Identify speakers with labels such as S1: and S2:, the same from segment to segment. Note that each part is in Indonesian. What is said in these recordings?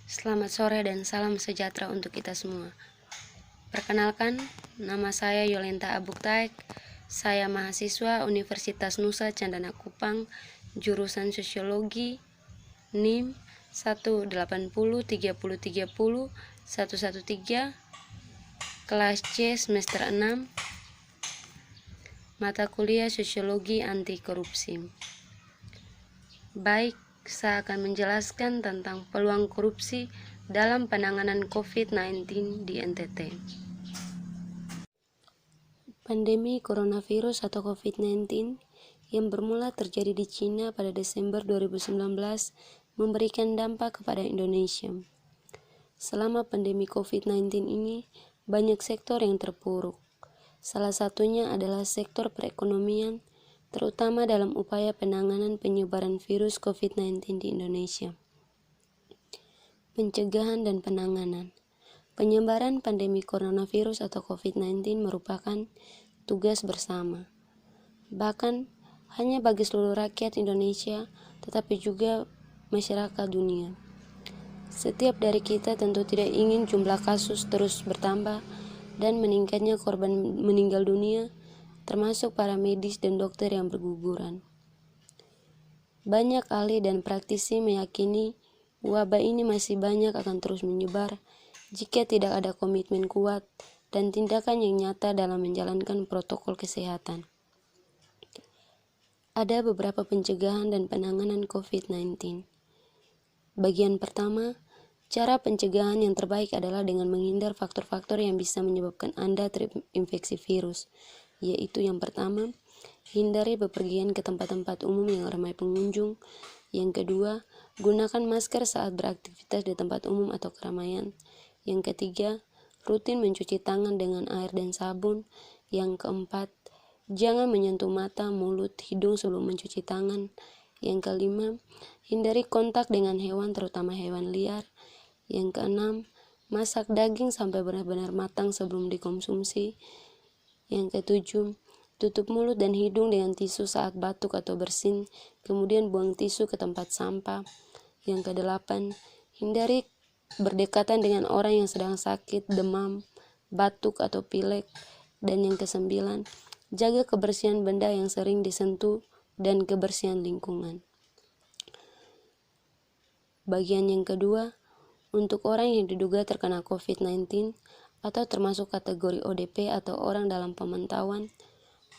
S1: Selamat sore dan salam sejahtera untuk kita semua. Perkenalkan, nama saya Yolenta Abuktaek. Saya mahasiswa Universitas Nusa Cendana Kupang, jurusan Sosiologi, NIM 1803030 kelas C semester 6, mata kuliah Sosiologi Anti Korupsi. Baik, saya akan menjelaskan tentang peluang korupsi dalam penanganan COVID-19 di NTT. Pandemi coronavirus atau COVID-19 yang bermula terjadi di Cina pada Desember 2019 memberikan dampak kepada Indonesia. Selama pandemi COVID-19 ini, banyak sektor yang terpuruk. Salah satunya adalah sektor perekonomian, terutama dalam upaya penanganan penyebaran virus COVID-19 di Indonesia. Pencegahan dan penanganan. Penyebaran pandemi coronavirus atau COVID-19 merupakan tugas bersama. Bahkan hanya bagi seluruh rakyat Indonesia, tetapi juga masyarakat dunia. Setiap dari kita tentu tidak ingin jumlah kasus terus bertambah dan meningkatnya korban meninggal dunia, termasuk para medis dan dokter yang berguguran. Banyak ahli dan praktisi meyakini wabah ini masih banyak akan terus menyebar jika tidak ada komitmen kuat dan tindakan yang nyata dalam menjalankan protokol kesehatan. Ada beberapa pencegahan dan penanganan COVID-19. Bagian pertama, cara pencegahan yang terbaik adalah dengan menghindar faktor-faktor yang bisa menyebabkan Anda terinfeksi virus, yaitu yang pertama, hindari bepergian ke tempat-tempat umum yang ramai pengunjung. Yang kedua, gunakan masker saat beraktivitas di tempat umum atau keramaian. Yang ketiga, rutin mencuci tangan dengan air dan sabun. Yang keempat, jangan menyentuh mata, mulut, hidung sebelum mencuci tangan. Yang kelima, hindari kontak dengan hewan, terutama hewan liar. Yang keenam, masak daging sampai benar-benar matang sebelum dikonsumsi. Yang ketujuh, tutup mulut dan hidung dengan tisu saat batuk atau bersin, kemudian buang tisu ke tempat sampah. Yang kedelapan, hindari berdekatan dengan orang yang sedang sakit, demam, batuk, atau pilek. Dan yang kesembilan, jaga kebersihan benda yang sering disentuh dan kebersihan lingkungan. Bagian yang kedua, untuk orang yang diduga terkena COVID-19 atau termasuk kategori ODP atau orang dalam pemantauan,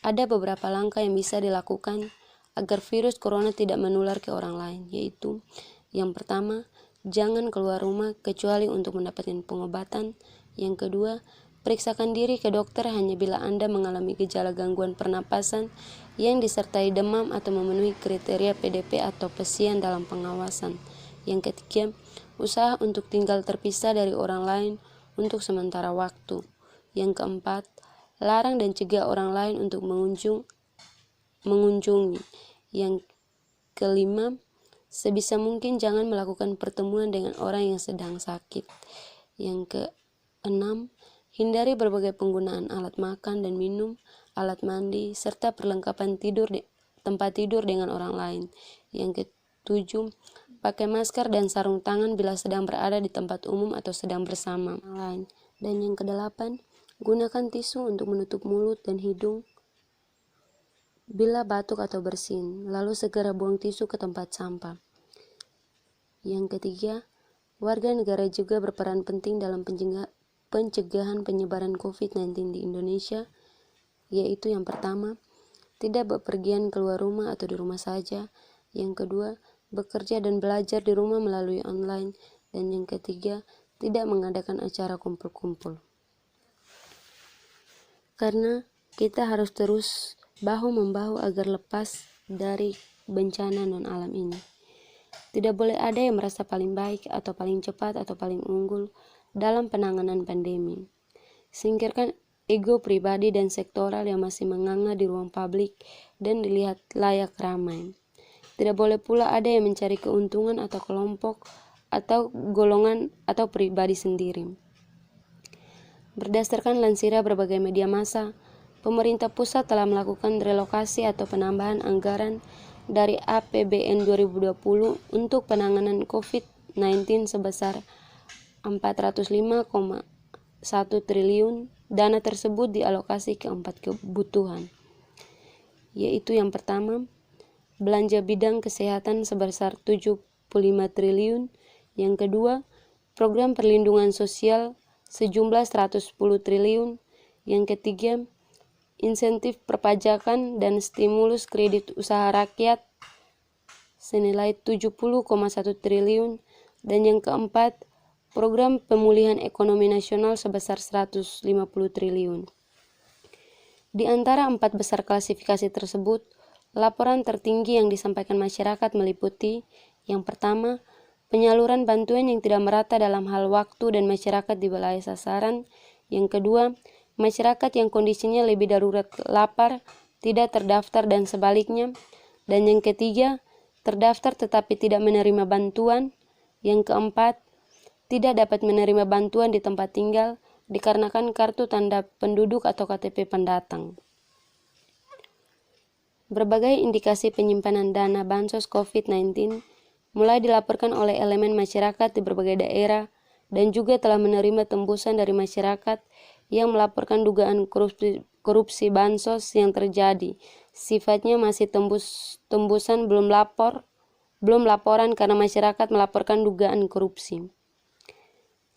S1: ada beberapa langkah yang bisa dilakukan agar virus corona tidak menular ke orang lain, yaitu yang pertama, jangan keluar rumah kecuali untuk mendapatkan pengobatan. Yang kedua, periksakan diri ke dokter hanya bila Anda mengalami gejala gangguan pernapasan yang disertai demam atau memenuhi kriteria PDP atau pasien dalam pengawasan. Yang ketiga, usaha untuk tinggal terpisah dari orang lain untuk sementara waktu. Yang keempat, larang dan cegah orang lain untuk mengunjungi. Yang kelima, sebisa mungkin jangan melakukan pertemuan dengan orang yang sedang sakit. Yang keenam, hindari berbagai penggunaan alat makan dan minum, alat mandi, serta perlengkapan tempat tidur dengan orang lain. Yang ketujuh, pakai masker dan sarung tangan bila sedang berada di tempat umum atau sedang bersama orang lain. Dan yang kedelapan, gunakan tisu untuk menutup mulut dan hidung bila batuk atau bersin, lalu segera buang tisu ke tempat sampah. Yang ketiga, warga negara juga berperan penting dalam pencegahan penyebaran COVID-19 di Indonesia, yaitu yang pertama, tidak bepergian keluar rumah atau di rumah saja. Yang kedua, bekerja dan belajar di rumah melalui online. Dan yang ketiga, tidak mengadakan acara kumpul-kumpul. Karena kita harus terus bahu-membahu agar lepas dari bencana non-alam ini. Tidak boleh ada yang merasa paling baik atau paling cepat atau paling unggul dalam penanganan pandemi. Singkirkan ego pribadi dan sektoral yang masih menganga di ruang publik dan dilihat layak ramai. Tidak boleh pula ada yang mencari keuntungan atau kelompok atau golongan atau pribadi sendiri. Berdasarkan lansira berbagai media massa, pemerintah pusat telah melakukan relokasi atau penambahan anggaran dari APBN 2020 untuk penanganan COVID COVID-19 sebesar 405,1 triliun. Dana tersebut dialokasi ke 4 kebutuhan, yaitu yang pertama, belanja bidang kesehatan sebesar 75 triliun. Yang kedua, program perlindungan sosial sejumlah 110 triliun. Yang ketiga, insentif perpajakan dan stimulus kredit usaha rakyat senilai 70,1 triliun. Dan yang keempat, program pemulihan ekonomi nasional sebesar 150 triliun. Di antara 4 besar klasifikasi tersebut, laporan tertinggi yang disampaikan masyarakat meliputi yang pertama, penyaluran bantuan yang tidak merata dalam hal waktu dan masyarakat di wilayah sasaran. Yang kedua, masyarakat yang kondisinya lebih darurat lapar, tidak terdaftar dan sebaliknya. Dan yang ketiga, terdaftar tetapi tidak menerima bantuan. Yang keempat, tidak dapat menerima bantuan di tempat tinggal dikarenakan kartu tanda penduduk atau KTP pendatang. Berbagai indikasi penyimpanan dana bansos COVID-19 mulai dilaporkan oleh elemen masyarakat di berbagai daerah dan juga telah menerima tembusan dari masyarakat yang melaporkan dugaan korupsi bansos yang terjadi. Sifatnya masih tembusan belum laporan karena masyarakat melaporkan dugaan korupsi.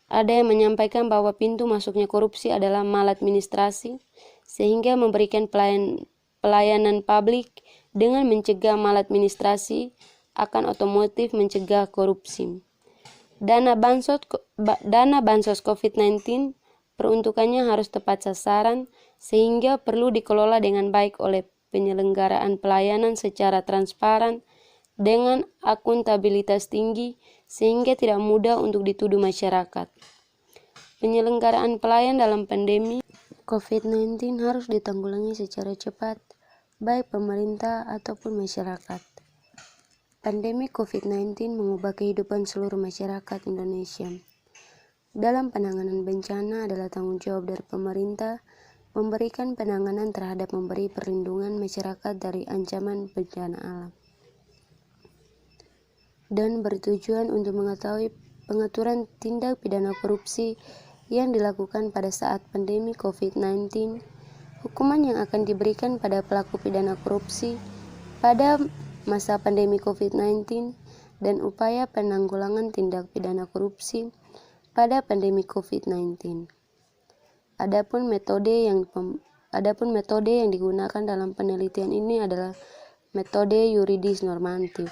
S1: Ada yang menyampaikan bahwa pintu masuknya korupsi adalah maladministrasi, sehingga memberikan pelayanan publik dengan mencegah maladministrasi akan otomatis mencegah korupsi. Dana bansos COVID-19 peruntukannya harus tepat sasaran sehingga perlu dikelola dengan baik oleh penyelenggaraan pelayanan secara transparan dengan akuntabilitas tinggi sehingga tidak mudah untuk dituduh masyarakat. Penyelenggaraan pelayan dalam pandemi COVID-19 harus ditanggulangi secara cepat, baik pemerintah ataupun masyarakat. Pandemi COVID-19 mengubah kehidupan seluruh masyarakat Indonesia. Dalam penanganan bencana adalah tanggung jawab dari pemerintah memberikan penanganan terhadap memberi perlindungan masyarakat dari ancaman bencana alam. Dan bertujuan untuk mengetahui pengaturan tindak pidana korupsi yang dilakukan pada saat pandemi COVID-19, hukuman yang akan diberikan pada pelaku pidana korupsi pada masa pandemi COVID-19, dan upaya penanggulangan tindak pidana korupsi pada pandemi COVID-19. Adapun metode yang digunakan dalam penelitian ini adalah metode yuridis normatif.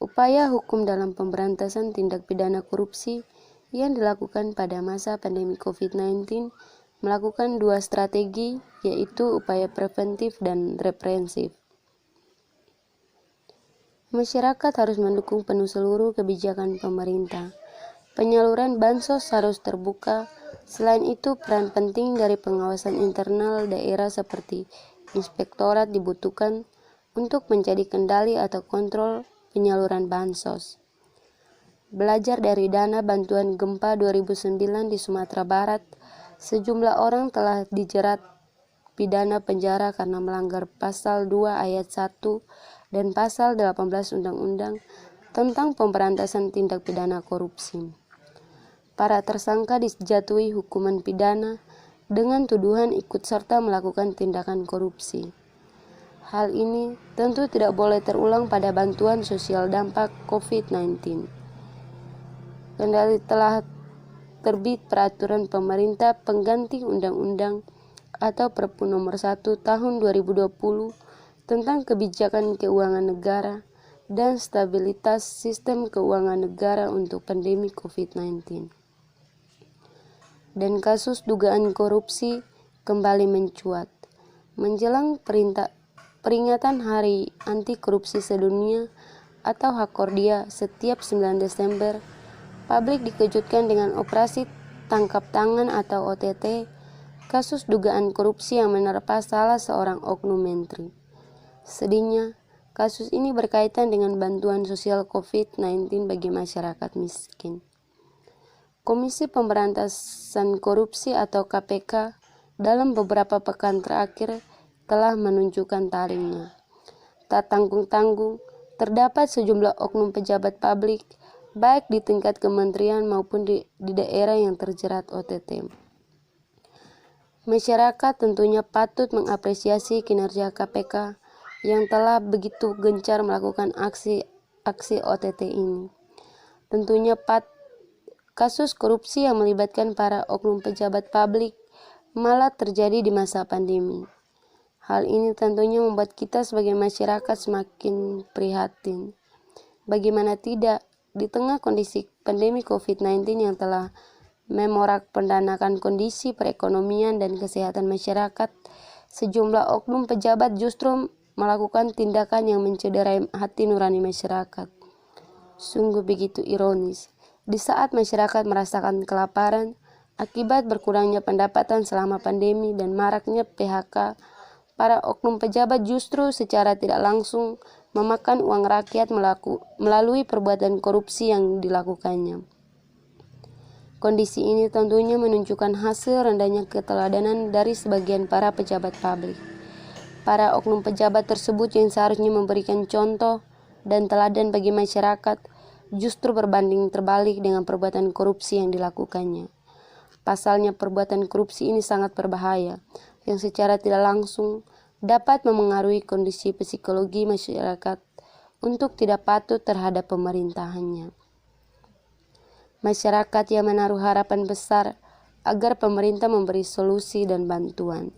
S1: Upaya hukum dalam pemberantasan tindak pidana korupsi yang dilakukan pada masa pandemi COVID-19 melakukan dua strategi, yaitu upaya preventif dan represif. Masyarakat harus mendukung penuh seluruh kebijakan pemerintah. Penyaluran bansos harus terbuka. Selain itu, peran penting dari pengawasan internal daerah seperti inspektorat dibutuhkan untuk menjadi kendali atau kontrol penyaluran bansos. Belajar dari dana bantuan gempa 2009 di Sumatera Barat, sejumlah orang telah dijerat pidana penjara karena melanggar pasal 2 ayat 1 dan pasal 18 Undang-Undang tentang pemberantasan tindak pidana korupsi. Para tersangka dijatuhi hukuman pidana dengan tuduhan ikut serta melakukan tindakan korupsi. Hal ini tentu tidak boleh terulang pada bantuan sosial dampak COVID-19. Kendali telah terbit peraturan pemerintah pengganti Undang-Undang atau Perpu Nomor 1 Tahun 2020 tentang kebijakan keuangan negara dan stabilitas sistem keuangan negara untuk pandemi COVID-19. Dan kasus dugaan korupsi kembali mencuat. Menjelang peringatan Hari Anti Korupsi Sedunia atau Hakordia setiap 9 Desember, publik dikejutkan dengan operasi tangkap tangan atau OTT, kasus dugaan korupsi yang menerpa salah seorang oknum menteri. Sedihnya, kasus ini berkaitan dengan bantuan sosial COVID-19 bagi masyarakat miskin. Komisi Pemberantasan Korupsi atau KPK dalam beberapa pekan terakhir telah menunjukkan taringnya. Tak tanggung-tanggung, terdapat sejumlah oknum pejabat publik baik di tingkat kementerian maupun di daerah yang terjerat OTT. Masyarakat tentunya patut mengapresiasi kinerja KPK yang telah begitu gencar melakukan aksi OTT ini. Tentunya kasus korupsi yang melibatkan para oknum pejabat publik malah terjadi di masa pandemi. Hal ini tentunya membuat kita sebagai masyarakat semakin prihatin. Bagaimana tidak, di tengah kondisi pandemi COVID-19 yang telah memorak-pendakan kondisi perekonomian dan kesehatan masyarakat, sejumlah oknum pejabat justru melakukan tindakan yang mencederai hati nurani masyarakat. Sungguh begitu ironis, di saat masyarakat merasakan kelaparan akibat berkurangnya pendapatan selama pandemi dan maraknya PHK, para oknum pejabat justru secara tidak langsung memakan uang rakyat melalui perbuatan korupsi yang dilakukannya. Kondisi ini tentunya menunjukkan hasil rendahnya keteladanan dari sebagian para pejabat publik. Para oknum pejabat tersebut yang seharusnya memberikan contoh dan teladan bagi masyarakat justru berbanding terbalik dengan perbuatan korupsi yang dilakukannya. Pasalnya perbuatan korupsi ini sangat berbahaya, yang secara tidak langsung dapat memengaruhi kondisi psikologi masyarakat untuk tidak patuh terhadap pemerintahannya. Masyarakat yang menaruh harapan besar agar pemerintah memberi solusi dan bantuan.